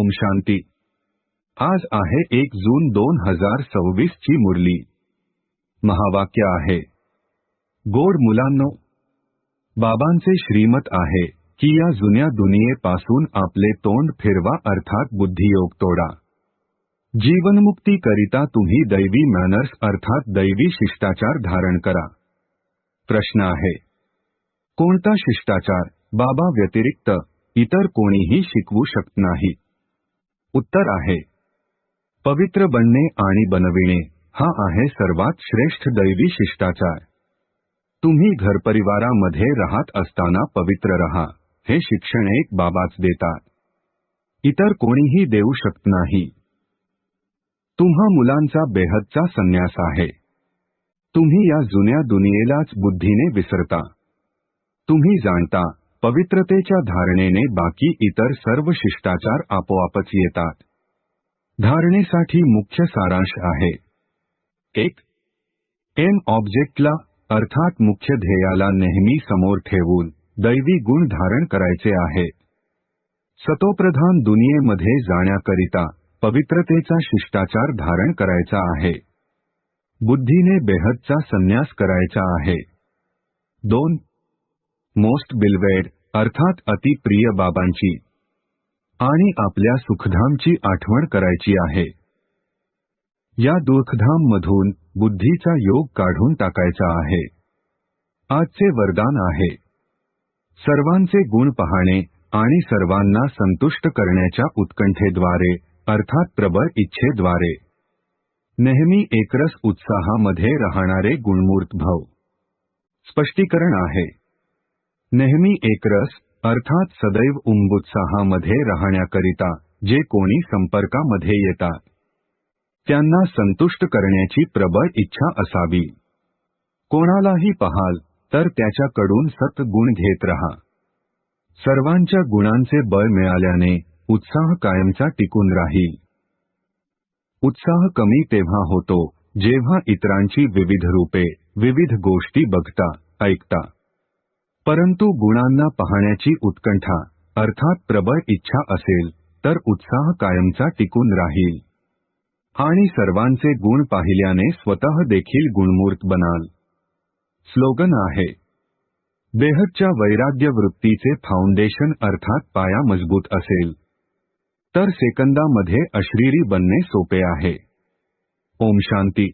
ओम शांती। आज आहे 1 जून 2026 ची मुरली। महावाक्य आहे, गोड मुलांनो, बाबांचे श्रीमत आहे की या जुन्या दुनियेपासून आपले तोंड फिरवा, अर्थात बुद्धियोग तोडा। जीवनमुक्ती करिता तुम्ही दैवी मॅनर्स अर्थात दैवी शिष्टाचार धारण करा। प्रश्न आहे, कोणता शिष्टाचार बाबा व्यतिरिक्त इतर कोणीही शिकवू शकत नाही? उत्तर आहे, पवित्र बनणे आणि बनविणे हा आहे सर्वात श्रेष्ठ दैवी शिष्टाचार। तुम्ही घरपरिवारामध्ये राहत असताना पवित्र रहा, हे शिक्षण एक बाबाच देतात, इतर कोणीही देऊ शकत नाही। तुम्हा मुलांचा बेहदचा संन्यास आहे। तुम्ही या जुन्या दुनियेलाच बुद्धीने विसरता। तुम्ही जाणता, पवित्रतेच्या धारणेने बाकी इतर सर्व शिष्टाचार आपोआपच येतात। धारणेसाठी मुख्य सारांश आहे, 1. एम ऑब्जेक्टला अर्थात मुख्य ध्येयाला नेहमी समोर ठेवून दैवी गुण धारण करायचे आहे। सतोप्रधान दुनियेमध्ये जाण्याकरिता पवित्रतेचा शिष्टाचार धारण करायचा आहे। बुद्धीने बेहदचा संन्यास करायचा आहे। 2. मोस्ट बिलवेड अर्थात अति प्रिय बाबांची आणि आपल्या सुखधामची आठवण करायची आहे। या दुःखधाम मधून बुद्धीचा योग काढून टाकायचा आहे। आजचे वरदान आहे, सर्वांचे गुण पाहणे आणि सर्वांना संतुष्ट करण्याच्या उत्कंठेद्वारे अर्थात प्रबळ इच्छेद्वारे नेहमी एकरस उत्साहामध्ये राहणारे गुणमूर्त भव। स्पष्टीकरण आहे, नेहमी एकरस अर्थात सदैव उत्साहामध्ये राहण्याकरिता जे कोणी संपर्कामध्ये येतात त्यांना संतुष्ट करण्याची प्रबळ इच्छा असावी। कोणालाही पाहाल तर त्याच्याकडून सत्गुण घेत रहा। सर्वांच्या गुणांचे बळ मिळाल्याने उत्साह कायमचा टिकून राहील। उत्साह कमी तेव्हा होतो जेव्हा इतरांची विविध रूपे, विविध गोष्टी बघता, ऐकता, परंतु गुणांना पाहण्याची उत्कंठा अर्थात प्रबळ इच्छा असेल तर उत्साह कायमचा टिकून राहील आणि सर्वांचे गुण पाहिल्याने स्वतः देखील गुणमूर्त बनाल। स्लोगन आहे, बेहदच्या वैराग्य वृत्तीचे फाउंडेशन अर्थात पाया मजबूत असेल तर सेकंदामध्ये अशरीरी बनणे सोपे आहे। ओम शांती।